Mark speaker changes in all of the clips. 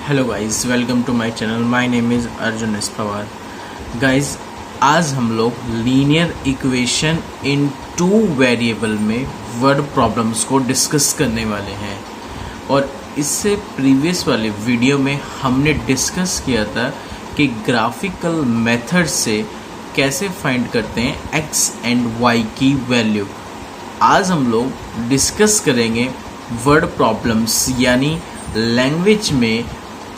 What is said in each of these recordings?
Speaker 1: Hello guys, welcome to my channel. My name is Arjun S Pawar. Guys, आज हम लोग linear equation in two variable में word problems को discuss करने वाले हैं। और इससे प्रीवियस वाले वीडियो में हमने डिस्कस किया था कि ग्राफिकल मेथड से कैसे फाइंड करते हैं एक्स एंड वाई की वैल्यू। आज हम लोग डिस्कस करेंगे वर्ड प्रॉब्लम्स, यानी लैंग्वेज में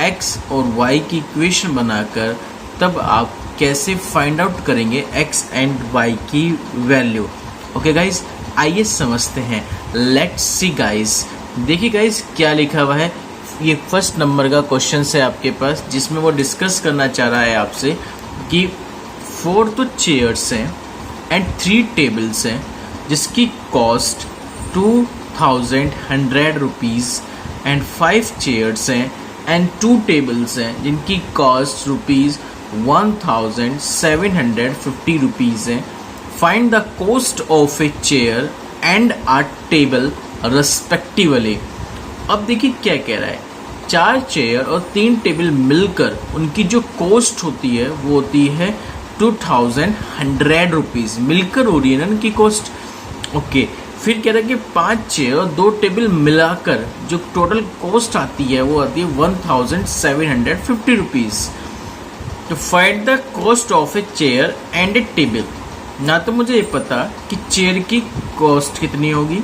Speaker 1: एक्स और वाई की इक्वेशन बनाकर तब आप कैसे फाइंड आउट करेंगे एक्स एंड वाई की वैल्यू। ओके गाइज, आइए समझते हैं। Let's see guys. देखिए गाइज क्या लिखा हुआ है। ये फर्स्ट नंबर का क्वेश्चन है आपके पास, जिसमें वो डिस्कस करना चाह रहा है आपसे कि 4 तो चेयर्स हैं एंड 3 टेबल्स हैं जिसकी कॉस्ट 2100 रुपीज़ एंड 5 चेयर्स हैं एंड 2 टेबल्स हैं जिनकी कॉस्ट रुपीज़ 1750 रुपीज़ है। Find the cost of a chair and a table respectively. अब देखिए क्या कह रहा है। 4 चेयर और 3 टेबल मिलकर उनकी जो कॉस्ट होती है वो होती है 2100 रुपीज़। मिलकर हो रही है ना उनकी कॉस्ट। ओके, फिर कह रहा है कि 5 चेयर और 2 टेबल मिलाकर जो टोटल कॉस्ट आती है वो आती है 1750 रुपीज़। तो find the cost of a chair and A table. ना तो मुझे ये पता कि चेयर की कॉस्ट कितनी होगी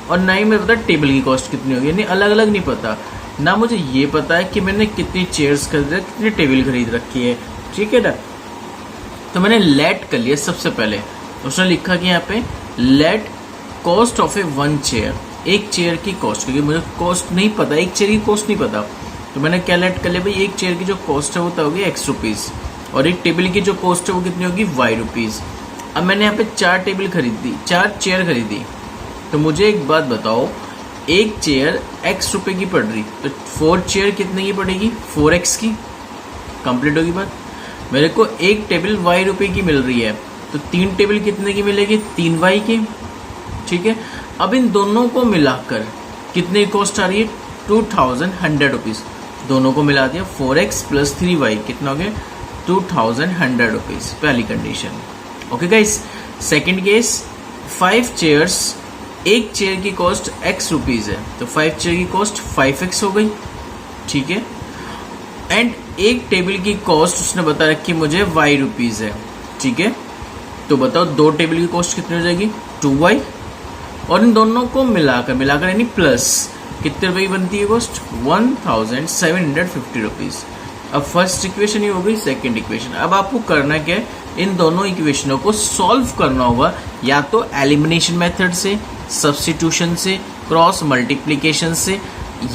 Speaker 1: और ना ही मुझे पता टेबल की कॉस्ट कितनी होगी, यानी अलग अलग नहीं पता। ना मुझे ये पता है कि मैंने कितनी चेयर्स खरीदी, कितनी टेबल खरीद रखी है। ठीक है ना। तो मैंने लेट कर लिया। सबसे पहले उसने लिखा कि यहाँ पे let cost of A 1 chair, एक चेयर की कॉस्ट, क्योंकि मुझे कॉस्ट नहीं पता, एक चेयर की कॉस्ट नहीं पता, तो मैंने क्या लेट कर लिया भाई, एक चेयर की जो कॉस्ट है वो तो होगी x रुपीज़ और एक टेबल की जो कॉस्ट है वो कितनी होगी y रुपीज़। अब मैंने यहाँ पे 4 टेबल खरीदी, 4 चेयर खरीदी, तो मुझे एक बात बताओ, एक चेयर x रुपये की पड़ रही, तो 4 चेयर कितने की पड़ेगी, 4x की। कंप्लीट होगी बात। मेरे को एक टेबल y रुपये की मिल रही है, तो 3 टेबल कितने की मिलेगी, 3y की। ठीक है। अब इन दोनों को मिलाकर कितनी कॉस्ट आ रही है, 2100 रुपीज़। दोनों को मिला दिया, 4x + 3y कितना हो गया, 2100 रुपीज़। पहली condition. Okay guys. Second case, 5 chairs, एक चेयर की कॉस्ट x रुपीज़ है, तो 5 चेयर की कॉस्ट 5x हो गई। ठीक है। एंड एक टेबल की कॉस्ट उसने बता रखी मुझे y रुपीज़ है। ठीक है। तो बताओ 2 टेबल की कॉस्ट कितनी हो जाएगी, 2y। और इन दोनों को मिलाकर यानी प्लस कितने रुपए की बनती है कॉस्ट, 1750 रुपीज़। अब फर्स्ट इक्वेशन ही हो गई। सेकंड इक्वेशन, अब आपको करना क्या है, इन दोनों इक्वेशनों को सॉल्व करना होगा, या तो एलिमिनेशन मेथड से, सब्स्टिट्यूशन से, क्रॉस मल्टीप्लिकेशन से,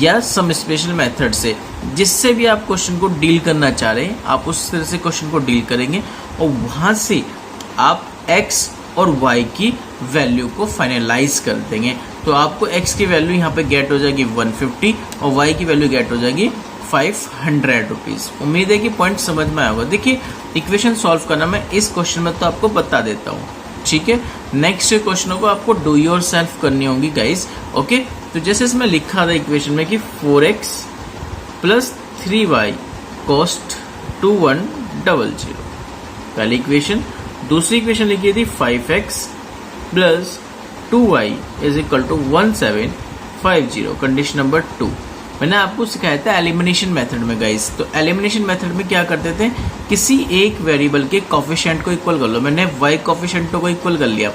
Speaker 1: या सम स्पेशल मेथड से। जिससे भी आप क्वेश्चन को डील करना चाह रहे हैं आप उस तरह से क्वेश्चन को डील करेंगे और वहाँ से आप x और y की वैल्यू को फाइनलाइज कर देंगे। तो आपको x की वैल्यू यहाँ पे गेट हो जाएगी 150 और y की वैल्यू गेट हो जाएगी 500 रुपीज़। उम्मीद है कि पॉइंट समझ में आएगा। देखिए इक्वेशन सॉल्व करना मैं इस क्वेश्चन में तो आपको बता देता हूँ। ठीक है। नेक्स्ट क्वेश्चनों को आपको डू योर सेल्फ करनी होगी गाइज। ओके। तो जैसे इसमें लिखा था इक्वेशन में कि 4x + 3y कॉस्ट 2100, पहली इक्वेशन। दूसरी इक्वेशन लिखी थी 5x + 2y = 1750, कंडीशन नंबर 2। मैंने आपको सिखाया था एलिमिनेशन मेथड में गाइस। तो एलिमिनेशन मेथड में क्या करते थे, किसी एक वेरिएबल के कोफिशिएंट को इक्वल कर लो। मैंने y कोफिशिएंट को इक्वल कर लिया,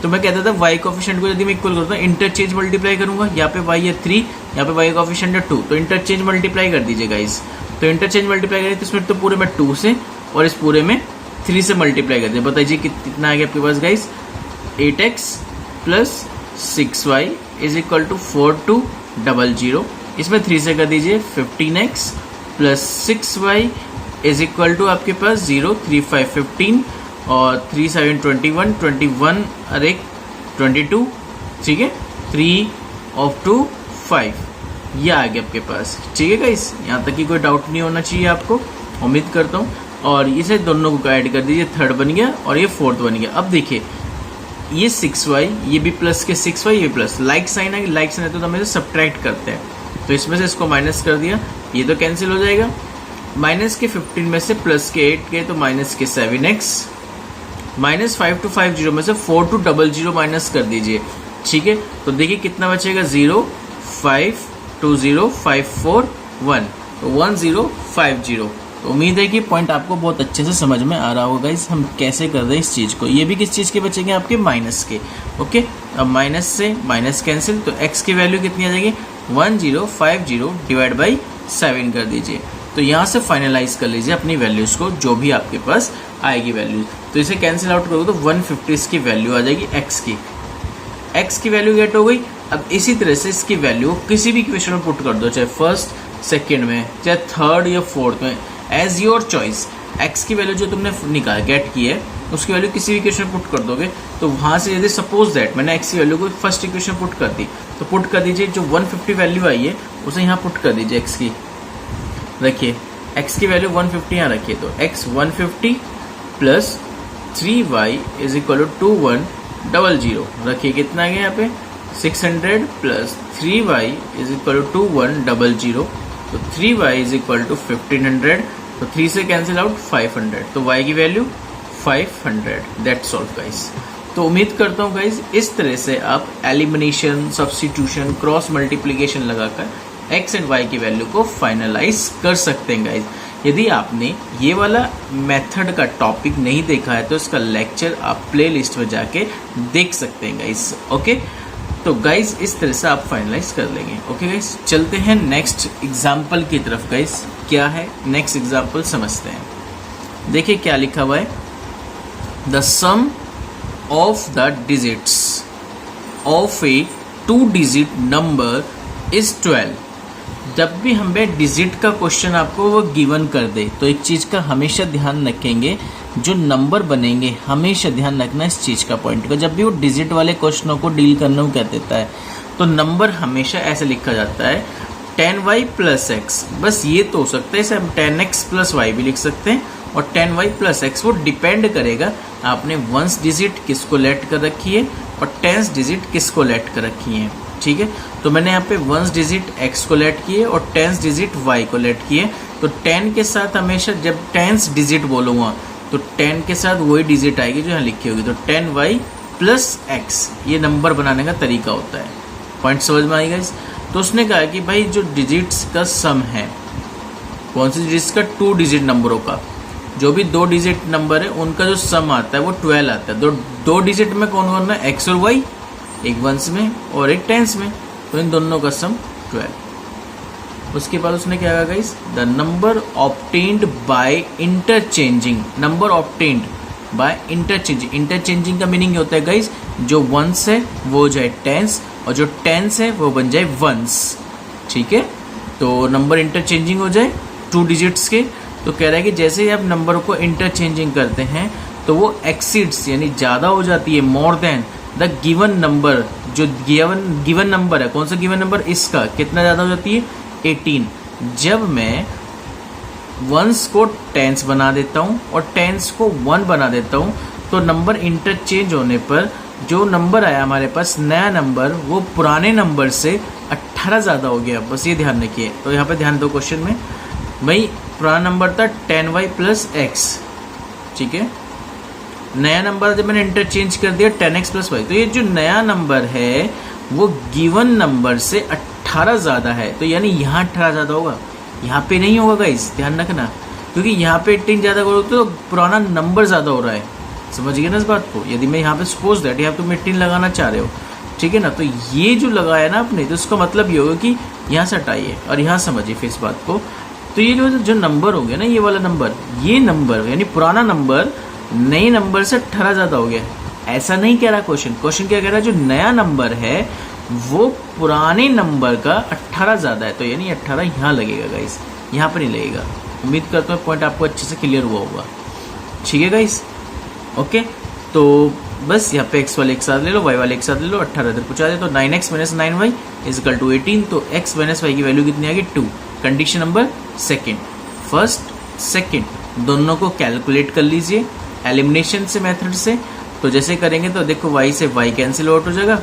Speaker 1: तो मैं कहता था y कोफिशिएंट को यदि मैं इक्वल करता हूँ, इंटरचेंज मल्टीप्लाई करूंगा। यहाँ पे y है 3, यहाँ पे y कोफिशिएंट है 2, तो इंटरचेंज मल्टीप्लाई कर दीजिए गाइस। तो इंटरचेंज मल्टीप्लाई करें तो इसमें तो पूरे में 2 से और इस पूरे में 3 से मल्टीप्लाई कर दिया। बताइए कितना आ गया आपके पास गाइस, 8x + 6y = 4200। इसमें 3 से कर दीजिए 15x + 6y = आपके पास 0, 3 5 15 और 3 7 21 अरे 22। ठीक है। 3 of 2 5, ये आ गया आपके पास। ठीक है गाइस, यहाँ तक की कोई डाउट नहीं होना चाहिए आपको, उम्मीद करता हूँ। और इसे दोनों को ऐड कर दीजिए, थर्ड बन गया और ये फोर्थ बन गया। अब देखिए ये 6y, ये भी प्लस के 6y, ये प्लस, लाइक साइन है, लाइक साइन है तो हम इसे सब्ट्रैक्ट करते हैं। तो इसमें से इसको माइनस कर दिया ये तो कैंसिल हो जाएगा। माइनस के 15 में से प्लस के 8 गए तो माइनस के 7x, माइनस 5 to 50 में से 4 to 00 माइनस कर दीजिए, ठीक है। तो देखिए कितना बचेगा, 0 5 2 0 5 4 1, तो 1050। तो उम्मीद है कि पॉइंट आपको बहुत अच्छे से समझ में आ रहा होगा गाइस, हम कैसे कर रहे हैं इस चीज़ को। ये भी किस चीज़ के बचेंगे, आपके माइनस के, ओके। अब माइनस से माइनस कैंसिल, तो x की वैल्यू कितनी आ जाएगी, 1050 डिवाइड बाई 7 कर दीजिए। तो यहाँ से फाइनलाइज कर लीजिए अपनी वैल्यूज़ को, जो भी आपके पास आएगी वैल्यूज। तो इसे कैंसिल आउट करोगे तो 150 इसकी वैल्यू आ जाएगी x की वैल्यू गेट हो गई। अब इसी तरह से इसकी वैल्यू किसी भी इक्वेशन में पुट कर दो, चाहे फर्स्ट सेकेंड में, चाहे थर्ड या फोर्थ में, एज योर चॉइस। x की वैल्यू जो तुमने निकाल गेट की है उसकी वैल्यू किसी भी इक्वेशन में पुट कर दोगे, तो वहाँ से यदि सपोज दैट मैंने x की वैल्यू को फर्स्ट इक्वेशन पुट कर दी, तो पुट कर दीजिए जो 150 वैल्यू आई है उसे यहाँ पुट कर दीजिए x की। रखिए x की वैल्यू 150 यहाँ रखिए, तो x 150 plus 3y is equal to 2100। रखिए कितना आ गया यहाँ पे, 600 plus 3y is equal to 2100, तो 3y इज इक्वल टू 1500, तो 3 से कैंसिल आउट 500, तो y की वैल्यू 500। That's all guys. तो उम्मीद करता हूँ गाइस इस तरह से आप एलिमिनेशन, सब्स्टिट्यूशन, क्रॉस मल्टीप्लिकेशन लगाकर x एंड y की वैल्यू को फाइनलाइज कर सकते हैं गाइस। यदि आपने ये वाला मेथड का टॉपिक नहीं देखा है तो इसका लेक्चर आप प्लेलिस्ट में जाके देख सकते हैं गाइस, ओके। तो गाइस इस तरह से आप फाइनलाइज कर लेंगे, ओके गाइस। चलते हैं नेक्स्ट एग्जाम्पल की तरफ गाइस। क्या है नेक्स्ट एग्जाम्पल समझते हैं। देखिए क्या लिखा हुआ है, the sum of the digits of a 2 digit number is 12। जब भी हमें डिजिट का क्वेश्चन आपको वो गिवन कर दे तो एक चीज़ का हमेशा ध्यान रखेंगे, जो नंबर बनेंगे हमेशा ध्यान रखना इस चीज़ का पॉइंट का। जब भी वो डिजिट वाले क्वेश्चनों को डील करना कह देता है तो नंबर हमेशा ऐसे लिखा जाता है 10y प्लस x। बस ये तो हो सकता है, इसे हम 10x प्लस y भी लिख सकते हैं, और 10y प्लस x वो डिपेंड करेगा आपने वंस डिजिट किसको लेट कर रखी है और टेंस डिजिट किसको लेट कर रखी है, ठीक है। तो मैंने यहाँ पे वंस डिजिट x को लेट किए और टेंस डिजिट y को लेट किए। तो 10 के साथ हमेशा जब टेंस डिजिट बोलूँगा तो 10 के साथ वही डिजिट आएगी जो यहाँ लिखी होगी, तो 10y प्लस x ये नंबर बनाने का तरीका होता है। पॉइंट समझ में आएगा इस। तो उसने कहा कि भाई जो डिजिट्स का सम है, कौन सी डिजिट्स का, 2 डिजिट नंबरों का, जो भी 2 डिजिट नंबर है उनका जो सम आता है वो 12 आता है। 2 डिजिट में कौन कौन है, x और y, एक वंस में और एक टेंस में, तो इन दोनों का सम 12। उसके बाद उसने क्या कहा guys, the number obtained by interchanging. Number obtained by interchanging. Interchanging का मीनिंग होता है गाइस जो वंस है वो हो जाए टेंस और जो टेंस है वो बन जाए वंस, ठीक है। तो नंबर इंटरचेंजिंग हो जाए 2 डिजिट्स के। तो कह रहा है कि जैसे ही आप नंबर को इंटरचेंजिंग करते हैं तो वो एक्सीड्स यानी ज़्यादा हो जाती है, more than the given number. जो गिवन नंबर है, कौन सा गिवन नंबर, इसका कितना ज़्यादा हो जाती है, 18। जब मैं वंस को टेंस बना देता हूँ और टेंस को 1 बना देता हूँ तो नंबर इंटरचेंज होने पर जो नंबर आया हमारे पास नया नंबर वो पुराने नंबर से 18 ज़्यादा हो गया। बस ये ध्यान रखिए। तो यहाँ पे ध्यान दो क्वेश्चन में, भाई पुराना नंबर था 10y प्लस x, ठीक है। नया नंबर जब मैंने इंटरचेंज कर दिया 10x प्लस y, तो ये जो नया नंबर है वो गिवन नंबर से 18 ज़्यादा है। तो यानी यहाँ 18 ज़्यादा होगा, यहाँ पे नहीं होगा गाइस, ध्यान रखना, क्योंकि यहाँ पे 18 ज़्यादा करोगे तो पुराना नंबर ज़्यादा हो रहा है। समझ गए ना इस बात को। यदि मैं यहाँ पे सपोज दैट यहाँ तुम 18 लगाना चाह रहे हो, ठीक है ना, तो ये जो लगाया ना आपने, तो इसका मतलब ये होगा कि यहाँ से हटाइए और यहाँ समझिए फिर इस बात को। तो ये जो नंबर हो गया ना, ये वाला नंबर, ये नंबर यानी पुराना नंबर नए नंबर से 18 ज़्यादा हो गया। ऐसा नहीं कह रहा क्वेश्चन। क्वेश्चन क्या कह रहा है, जो नया नंबर है वो पुराने नंबर का 18 ज़्यादा है। तो यानी 18 यहाँ लगेगा गाइस, यहाँ पर नहीं लगेगा। उम्मीद करता हूँ पॉइंट आपको अच्छे से क्लियर हुआ होगा, ठीक है गाइस, ओके। तो बस यहाँ पे x वाले एक साथ ले लो, y वाले एक साथ ले लो, 18 इधर पूछा जाए तो 9x minus 9y is equal to 18। तो x माइनस y की वैल्यू कितनी आ गई, 2। Condition number second, first second दोनों को कैलकुलेट कर लीजिए एलिमिनेशन से मेथड से। तो जैसे करेंगे तो देखो y से y कैंसिल आउट हो जाएगा,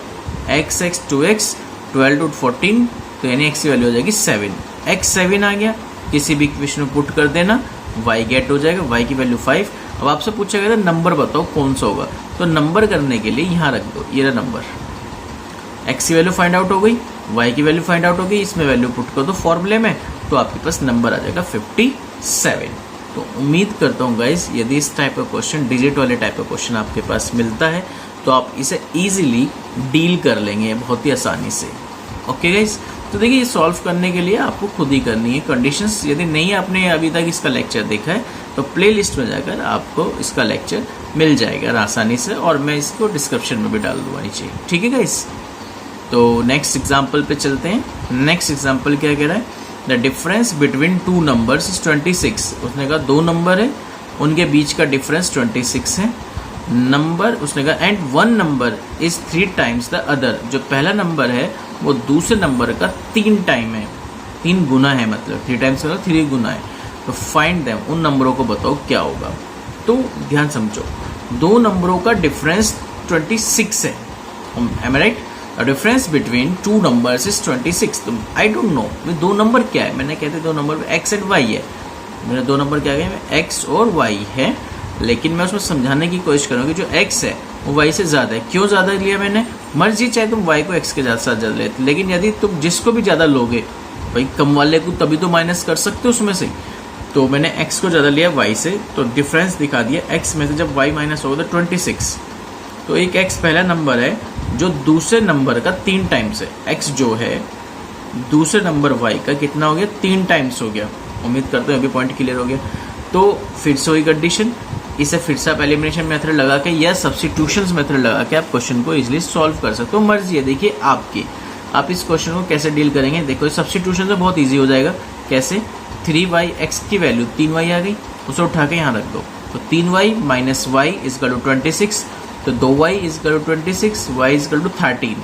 Speaker 1: x 2x 12 to 14, तो यानी x की वैल्यू हो जाएगी 7। x 7 आ गया, किसी भी इक्वेशन में पुट कर देना, y गेट हो जाएगा, y की वैल्यू 5। अब आपसे पूछा गया था नंबर बताओ कौन सा होगा, तो नंबर करने के लिए यहाँ रख दो, ये रहा नंबर। x की वैल्यू फाइंड आउट हो गई, y की वैल्यू फाइंड आउट हो गई, इसमें वैल्यू पुट कर दो फॉर्मूले में, तो आपके पास नंबर आ जाएगा 57। तो उम्मीद करता हूँ गाइज यदि इस टाइप का क्वेश्चन, डिजिट वाले टाइप का क्वेश्चन आपके पास मिलता है तो आप इसे ईजिली डील कर लेंगे बहुत ही आसानी से। ओके गाइज, तो देखिए ये सॉल्व करने के लिए आपको खुद ही करनी है कंडीशंस। यदि नहीं आपने अभी तक इसका लेक्चर देखा है तो प्लेलिस्ट में जाकर आपको इसका लेक्चर मिल जाएगा आसानी से, और मैं इसको डिस्क्रिप्शन में भी डाल दूँगा नीचे। ठीक है गाइज, तो नेक्स्ट एग्जाम्पल पे चलते हैं। नेक्स्ट एग्जाम्पल क्या कह रहा है, the difference between two numbers is 26। उसने कहा दो नंबर है, उनके बीच का डिफरेंस 26 है। नंबर उसने कहा and one number is 3 times the other. जो पहला नंबर है वो दूसरे नंबर का 3 टाइम है, 3 गुना है, मतलब 3 टाइम्स मतलब 3 गुना है। तो फाइंड देम, उन नंबरों को बताओ क्या होगा। तो ध्यान समझो, दो नंबरों का डिफरेंस 26 है, am I right. Difference between two numbers is 26। तो आई डोंट नो दो नंबर क्या है, मैंने कहते दो नंबर x एंड y है, मेरे दो नंबर क्या है x और y है, लेकिन मैं उसमें समझाने की कोशिश करूँगी जो x है वो y से ज़्यादा है। क्यों ज़्यादा लिया मैंने, मर्जी चाहे तुम y को x के साथ ज़्यादा लेते, लेकिन यदि तुम जिसको भी ज़्यादा लोगे भाई कम वाले को तभी तो माइनस कर सकते हो उसमें से। तो मैंने x को ज़्यादा लिया y से, तो डिफरेंस दिखा दिया, x में से जब y माइनस होगा तो 26। तो एक x पहला नंबर है जो दूसरे नंबर का 3 टाइम्स है। x जो है दूसरे नंबर y का कितना हो गया, 3 टाइम्स हो गया। उम्मीद करते हैं अभी पॉइंट क्लियर हो गया। तो फिर से वही कंडीशन, इसे फिर से आप एलिमिनेशन मेथड लगा के या सब्स्टिट्यूशंस मेथड लगा के आप क्वेश्चन को इजीली सॉल्व कर सकते हो। मर्जी है देखिए आपकी, आप इस क्वेश्चन को कैसे डील करेंगे। देखो सब्स्टिट्यूशन से बहुत ईजी हो जाएगा। कैसे, 3y, x की वैल्यू 3y आ गई, उसे उठा के यहाँ रख दो, तो 3y minus y is equal to 26, तो 2y is equal to 26, y is equal to 13।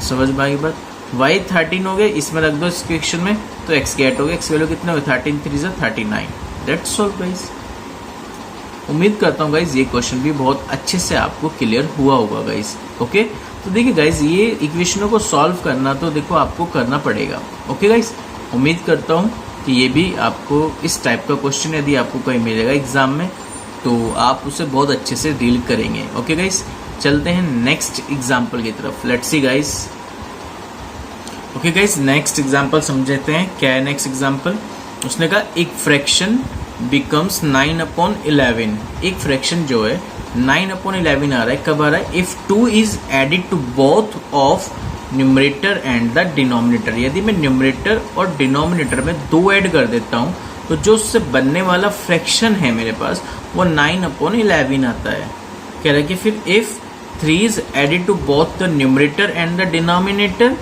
Speaker 1: समझ में आई बात, y 13 हो गए, इसमें रख दो इस इक्वेशन में, तो x गेट हो गया, x वैल्यू कितने हो, 13 3 39। That's all guys. उम्मीद करता हूँ गाइस ये क्वेश्चन भी बहुत अच्छे से आपको क्लियर हुआ होगा गाइस। ओके, तो देखिए गाइस ये इक्वेशनों को सॉल्व करना तो देखो आपको करना पड़ेगा। ओके गाइस, उम्मीद करता हूँ कि ये भी आपको इस टाइप का क्वेश्चन यदि आपको कहीं मिलेगा एग्जाम में तो आप उसे बहुत अच्छे से डील करेंगे। ओके गाइस, चलते हैं नेक्स्ट एग्जाम्पल की तरफ। Let's see guys. Okay guys, next example समझते हैं। क्या है नेक्स्ट एग्जाम्पल, उसने कहा एक फ्रैक्शन बिकम्स 9/11। एक फ्रैक्शन जो है 9/11 आ रहा है, कब आ रहा है, if 2 is added to both of numerator and the denominator. यदि मैं न्यूमरेटर और डिनोमिनेटर में 2 ऐड कर देता हूँ तो जो उससे बनने वाला फ्रैक्शन है मेरे पास वो 9/11 आता है। कह रहा है कि फिर if 3 is added to both the numerator and the denominator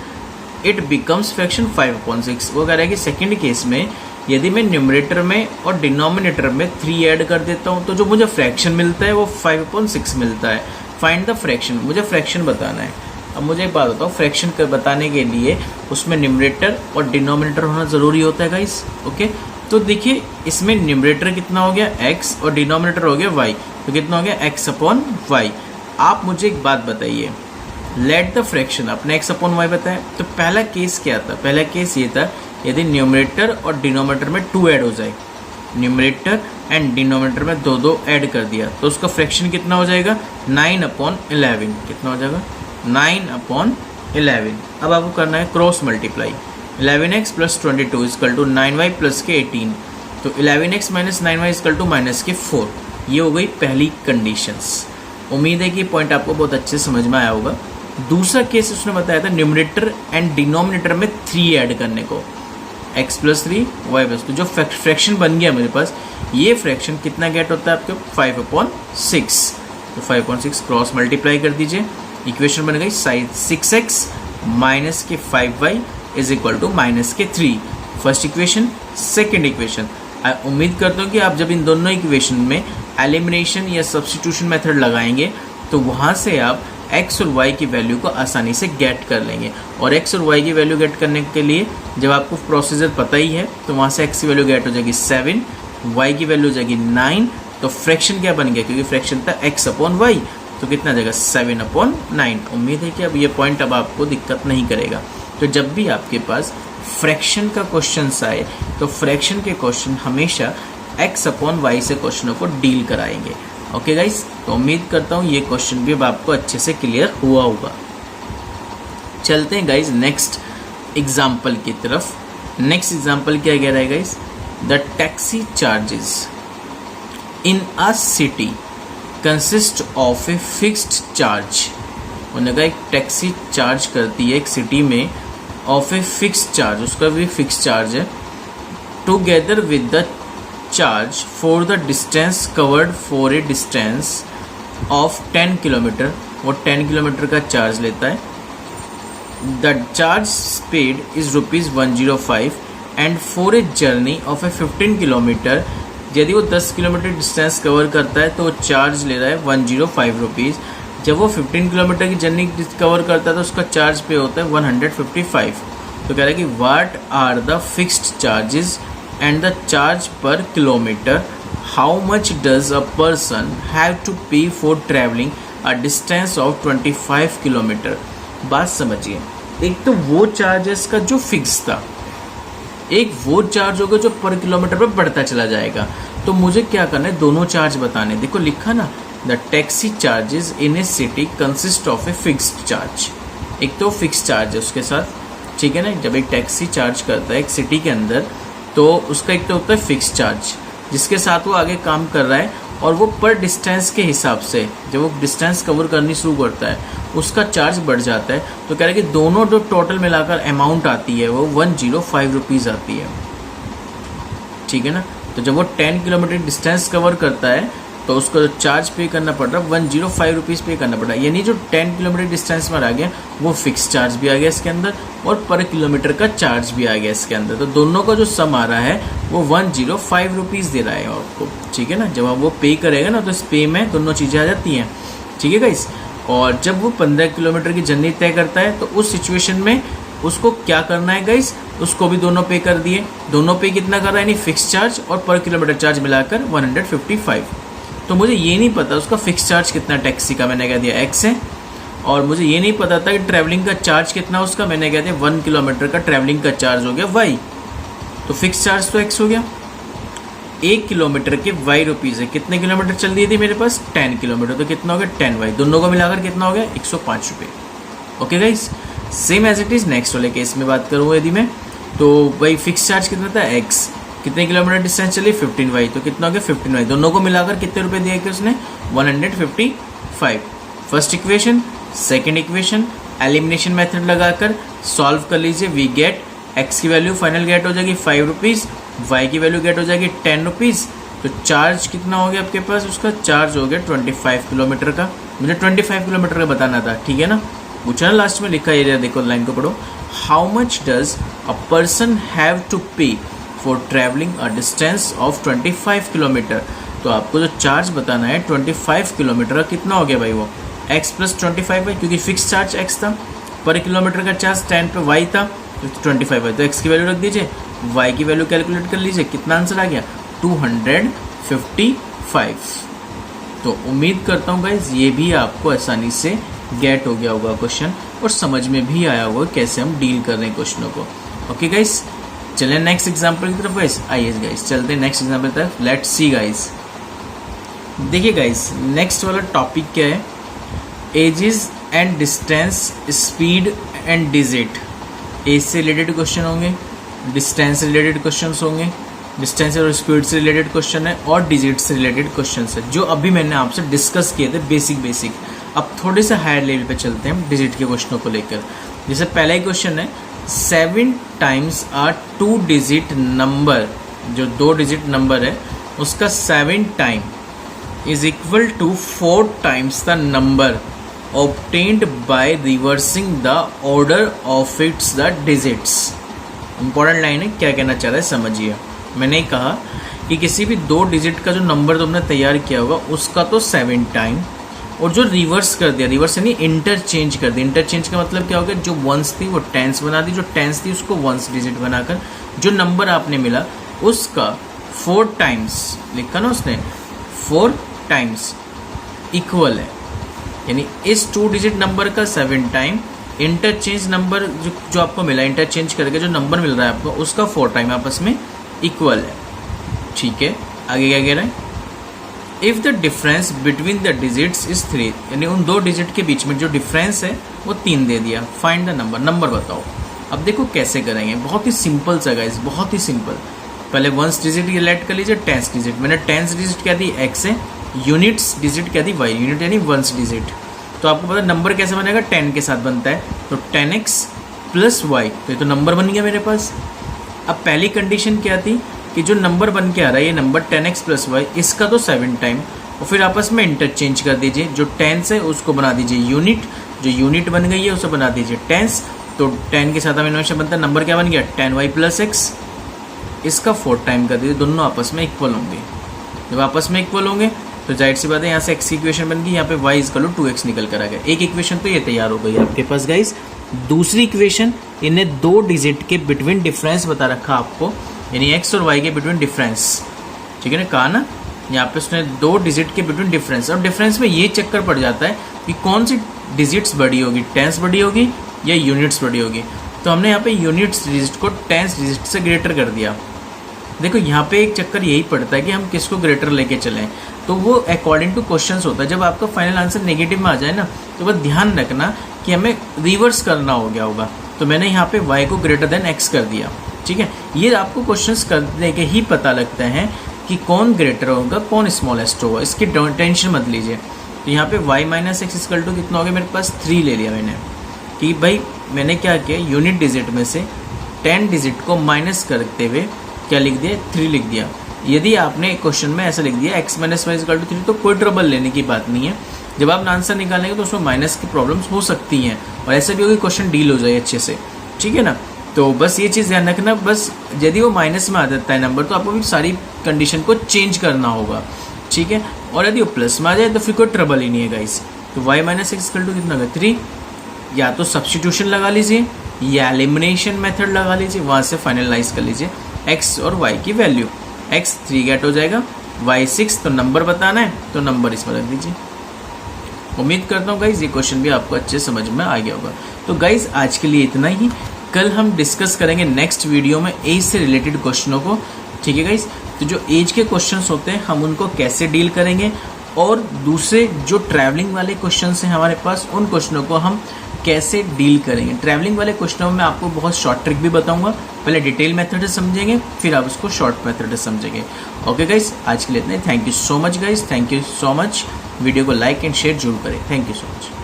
Speaker 1: it becomes fraction 5/6। वो कह रहा है कि सेकेंड केस में यदि मैं न्यूमरेटर में और डिनोमिनेटर में 3 ऐड कर देता हूँ तो जो मुझे फ्रैक्शन मिलता है वो 5/6 मिलता है। फाइंड द फ्रैक्शन, मुझे फ्रैक्शन बताना है। अब मुझे एक बात बताओ, फ्रैक्शन बताने के लिए उसमें न्यूमरेटर और डिनोमिनेटर होना ज़रूरी होता है गाइस। ओके, तो देखिए इसमें न्यूमरेटर कितना हो गया x और डिनोमिनेटर हो गया y, तो कितना हो गया x/y। आप मुझे एक बात बताइए, लेट द फ्रैक्शन, अपने x/y बताया, तो पहला केस क्या था, पहला केस ये था यदि न्यूमरेटर और डिनोमिनेटर में 2 ऐड हो जाए, न्यूमरेटर एंड डिनोमिनेटर में 2 ऐड कर दिया तो उसका फ्रैक्शन कितना हो जाएगा 9/11। कितना हो जाएगा 9/11। अब आपको करना है cross multiply, 11x + 22 is equal to 9y + के 18, तो 11x - 9y इजकल टू -4। ये हो गई पहली कंडीशंस। उम्मीद है कि पॉइंट आपको बहुत अच्छे से समझ में आया होगा। दूसरा केस उसने बताया था न्यूमरेटर एंड डिनोमिनेटर में 3 ऐड करने को, x + 3 y + 2। जो फ्रैक्शन बन गया मेरे पास, ये फ्रैक्शन कितना गेट होता है आपके 5/6। तो 5/6 क्रॉस मल्टीप्लाई कर दीजिए, इक्वेशन बन गई 6x - के 5y is equal to -3। First equation, second equation. उम्मीद करता हूँ कि आप जब इन दोनों इक्वेशन में एलिमिनेशन या सब्स्टिट्यूशन मेथड लगाएंगे तो वहाँ से आप x और y की वैल्यू को आसानी से गेट कर लेंगे। और x और y की वैल्यु गेट करने के लिए जब आपको प्रोसीजर पता ही है तो वहाँ से x की वैल्यू गेट हो जाएगी 7, y की वैल्यू हो जाएगी 9, तो फ्रैक्शन क्या बन गया, क्योंकि फ्रैक्शन था x/y, तो कितना जाएगा 7/9। उम्मीद है कि अब ये पॉइंट अब आपको दिक्कत नहीं करेगा। तो जब भी आपके पास फ्रैक्शन का क्वेश्चन आए तो फ्रैक्शन के क्वेश्चन हमेशा x अपॉन वाई से क्वेश्चनों को डील कराएंगे। ओके गाइस, तो उम्मीद करता हूँ ये क्वेश्चन भी अब आपको अच्छे से क्लियर हुआ होगा। चलते हैं गाइस नेक्स्ट एग्जाम्पल की तरफ। नेक्स्ट एग्जाम्पल क्या कह रहा है guys, the taxi charges in a city consist of a fixed charge. उन्होंने कहा एक टैक्सी चार्ज करती है एक सिटी में ऑफ ए फिक्स्ड चार्ज, उसका भी फिक्स चार्ज है, together with the charge for the distance covered for a distance of 10 kilometre. वो 10 किलोमीटर का चार्ज लेता है। The charge paid is ₹105 and for a journey of A 15 kilometre, यदि वो 10 kilometre distance cover करता है तो वो चार्ज ले रहा है ₹105। जब वो 15 किलोमीटर की जर्नी कवर करता है तो उसका चार्ज पे होता है 155। तो कह रहा है कि what are the fixed charges and the charge per kilometer, how much does a person have to pay for travelling a distance of 25 kilometer. बात समझिए, एक तो वो चार्जेस का जो फिक्स था, एक वो चार्ज होगा जो पर किलोमीटर पर बढ़ता चला जाएगा। तो मुझे क्या करना है, दोनों चार्ज बताने। देखो लिखा ना, the taxi charges in A city consist of a fixed charge. एक तो फिक्स चार्ज है उसके साथ, ठीक है ना। जब एक टैक्सी चार्ज करता है एक सिटी के अंदर तो उसका एक तो होता है फिक्स चार्ज जिसके साथ वो आगे काम कर रहा है, और वो पर डिस्टेंस के हिसाब से जब वो डिस्टेंस कवर करनी शुरू करता है उसका चार्ज बढ़ जाता है। तो कह रहे हैं कि दोनों जो टोटल मिलाकर अमाउंट आती है वो ₹105 आती है, ठीक है ना। तो जब वो 10 किलोमीटर डिस्टेंस कवर करता है तो उसको जो चार्ज पे करना पड़ रहा है ₹105 पे करना पड़ रहा है। यानी जो 10 किलोमीटर डिस्टेंस में आ गया वो फिक्स चार्ज भी आ गया इसके अंदर और पर किलोमीटर का चार्ज भी आ गया इसके अंदर। तो दोनों का जो सम आ रहा है वो ₹105 दे रहा है आपको, ठीक है ना। जब आप वो पे करेगा ना तो इस पे में दोनों चीज़ें आ जाती हैं, ठीक है गाइस। और जब वो 15 किलोमीटर की जर्नी तय करता है तो उस सिचुएशन में उसको क्या करना है गाइस, उसको भी दोनों पे कर दिए। दोनों पे कितना कर रहा है, यानी फिक्स चार्ज और पर किलोमीटर चार्ज मिलाकर 155। तो मुझे ये नहीं पता उसका फिक्स चार्ज कितना टैक्सी का, मैंने कह दिया x है। और मुझे ये नहीं पता था कि ट्रैवलिंग का चार्ज कितना उसका, मैंने कह दिया 1 किलोमीटर का ट्रैवलिंग का चार्ज हो गया y। तो फिक्स चार्ज तो x हो गया। 1 किलोमीटर के ₹y है। कितने किलोमीटर चल दिए थे मेरे पास, 10 किलोमीटर। तो कितना हो गया 10y, दोनों को मिलाकर कितना हो गया ₹105। Okay guys, same as it is next वाले केस में बात करूँ यदि मैं, तो भाई फिक्स चार्ज कितना था x, कितने किलोमीटर डिस्टेंस चली 15y, तो कितना हो गया 15y। दोनों को मिलाकर कितने रुपए दिए थे उसने, 155। First equation, second equation, elimination method लगाकर सॉल्व कर लीजिए। वी गेट x की वैल्यू फाइनल गेट हो जाएगी ₹5, y की वैल्यू गेट हो जाएगी ₹10। तो चार्ज कितना हो गया आपके पास, उसका चार्ज हो गया 25 किलोमीटर का। मुझे 25 किलोमीटर का बताना था, ठीक है ना। पूछा ना लास्ट में, लिखा एरिया देखो, लाइन को पढ़ो। How much does a person have to pay for travelling a distance of 25 kilometer. तो आपको जो चार्ज बताना है 25 किलोमीटर का कितना हो गया भाई, वो x + 25 है क्योंकि फिक्स चार्ज x था, पर किलोमीटर का चार्ज 10 पे y था तो 25 है। तो x की वैल्यू रख दीजिए, y की वैल्यू कैलकुलेट कर लीजिए, कितना आंसर आ गया 255। तो उम्मीद करता हूँ गाइज ये भी आपको आसानी से गेट हो गया होगा क्वेश्चन और समझ में भी आया होगा कैसे हम डील कर रहे हैं क्वेश्चनों को। ओके गाइज, चलें नेक्स्ट एग्जाम्पल की तरफ गाइस। आइए गाइस चलते हैं नेक्स्ट एग्जाम्पल की तरफ। Let's see guys. देखिए गाइस नेक्स्ट वाला टॉपिक क्या है, ages and distance, speed and digit. Age से रिलेटेड क्वेश्चन होंगे, डिस्टेंस से रिलेटेड क्वेश्चन होंगे, डिस्टेंस और स्पीड से रिलेटेड क्वेश्चन है और डिजिट से रिलेटेड क्वेश्चन है जो अभी मैंने आपसे डिस्कस किए थे बेसिक। अब थोड़े से हायर लेवल पे चलते हैं हम डिजिट के क्वेश्चनों को लेकर। जैसे पहला ही क्वेश्चन है, 7 टाइम्स आ 2 डिजिट नंबर, जो 2 डिजिट नंबर है उसका 7 time is equal to 4 times the number obtained by reversing the order of its the digits। Important line है, क्या कहना चाह रहा है समझिए। मैंने कहा कि किसी भी 2 डिजिट का जो नंबर तुमने तैयार किया होगा उसका तो 7 टाइम, और जो रिवर्स कर दिया, रिवर्स यानी इंटरचेंज कर दिया। इंटरचेंज का मतलब क्या हो गया, जो वंस थी वो टेंस बना दी, जो टेंस थी उसको वंस डिजिट बनाकर जो नंबर आपने मिला उसका 4 टाइम्स लिखा ना उसने, 4 टाइम्स इक्वल है, यानी इस 2 डिजिट नंबर का 7 टाइम इंटरचेंज नंबर जो आपको मिला, इंटरचेंज करके जो नंबर मिल रहा है आपको, उसका 4 टाइम आपस में इक्वल है। ठीक है, आगे क्या कह रहा है, if the difference between the digits is 3, यानी उन दो डिजिट के बीच में जो डिफरेंस है वो 3 दे दिया। फाइंड द नंबर, नंबर बताओ। अब देखो कैसे करेंगे, बहुत ही सिंपल सा गाइस, बहुत ही सिंपल। पहले वंस डिजिट रिलेट कर लीजिए, टेंस डिजिट। मैंने टेंस डिजिट क्या दी, एक्स है, यूनिट्स डिजिट क्या दी, वाई, यूनिट यानी वंस डिजिट। तो आपको पता नंबर कैसे बनेगा, 10 के साथ बनता है, तो 10x प्लस वाई, तो ये तो नंबर बन गया मेरे पास। अब पहली कंडीशन क्या थी कि जो नंबर बन के आ रहा है ये नंबर 10x प्लस वाई, इसका तो 7 टाइम, और फिर आपस में इंटरचेंज कर दीजिए। जो टेंस है उसको बना दीजिए यूनिट, जो यूनिट बन गई है उसे बना दीजिए टेंस। तो 10 के साथ हमें इनोवेशन बनता है, नंबर क्या बन गया 10y प्लस एक्स, इसका 4 टाइम कर दीजिए, दोनों आपस में इक्वल होंगे। जब आपस में इक्वल होंगे तो जाहिर सी बात है यहाँ से x की इक्वेशन बन गई, यहाँ पे y इक्वल टू 2x निकल कर आ गया। एक इक्वेशन तो ये तैयार हो गई आपके पास गाइस। दूसरी इक्वेशन, इन्हें दो डिजिट के बिटवीन डिफरेंस बता रखा आपको, यानी x और y के बिटवीन डिफरेंस। ठीक है ना, कहा ना, यहाँ पे उसने दो डिजिट के बिटवीन डिफरेंस, और डिफरेंस में ये चक्कर पड़ जाता है कि कौन सी डिजिट्स बड़ी होगी, टेंस बड़ी होगी या यूनिट्स बड़ी होगी। तो हमने यहाँ पे यूनिट्स डिजिट को टेंस डिजिट से ग्रेटर कर दिया। देखो यहाँ पे एक चक्कर यही पड़ता है कि हम किसको ग्रेटर लेके चलें, तो वो अकॉर्डिंग टू क्वेश्चंस होता है। जब आपका फाइनल आंसर नेगेटिव में आ जाए ना, तो बस ध्यान रखना कि हमें रिवर्स करना हो गया होगा। तो मैंने यहाँ पे y को ग्रेटर देन x कर दिया। ठीक है, ये आपको क्वेश्चंस करने के ही पता लगता है कि कौन ग्रेटर होगा, कौन स्मॉलेस्ट होगा, इसकी टेंशन मत लीजिए। तो यहाँ पे y minus x equal to कितना हो गया, मेरे पास 3 ले लिया मैंने, कि भाई मैंने क्या किया, यूनिट डिजिट में से 10 डिजिट को माइनस करते हुए क्या लिख दिया, 3 लिख दिया। यदि आपने क्वेश्चन में ऐसा लिख दिया x minus y equal to 3, तो कोई ट्रबल लेने की बात नहीं है। जब आप आंसर निकालेंगे तो उसमें माइनस की प्रॉब्लम्स हो सकती हैं, और ऐसा भी होगी क्वेश्चन डील हो जाए अच्छे से। ठीक है ना, तो बस ये चीज़ ध्यान रखना। बस यदि वो माइनस में आ जाता है नंबर, तो आपको भी सारी कंडीशन को चेंज करना होगा। ठीक है, और यदि वो प्लस में आ जाए तो फिर कोई ट्रबल ही नहीं है गाइस। तो y minus x equal to कितना होगा 3, या तो सब्स्टिट्यूशन लगा लीजिए या एलिमिनेशन मेथड लगा लीजिए, वहाँ से फाइनलाइज कर लीजिए x और y की वैल्यू। x 3 गेट हो जाएगा, y 6, तो नंबर बताना है तो नंबर इसमें रख दीजिए। उम्मीद करता हूँ गाइज ये क्वेश्चन भी आपको अच्छे समझ में आ गया होगा। तो गाइज आज के लिए इतना ही, कल हम डिस्कस करेंगे नेक्स्ट वीडियो में एज से रिलेटेड क्वेश्चनों को। ठीक है गाइज, तो जो एज के क्वेश्चंस होते हैं हम उनको कैसे डील करेंगे, और दूसरे जो ट्रैवलिंग वाले क्वेश्चंस हैं हमारे पास, उन क्वेश्चनों को हम कैसे डील करेंगे। ट्रैवलिंग वाले क्वेश्चनों में आपको बहुत शॉर्ट ट्रिक भी बताऊंगा, पहले डिटेल मेथड से समझेंगे, फिर आप उसको शॉर्ट मेथड से समझेंगे। ओके गाइज, आज के लिए इतना ही। Thank you so much guys, thank you so much. Video को लाइक एंड शेयर जरूर करें। Thank you so much.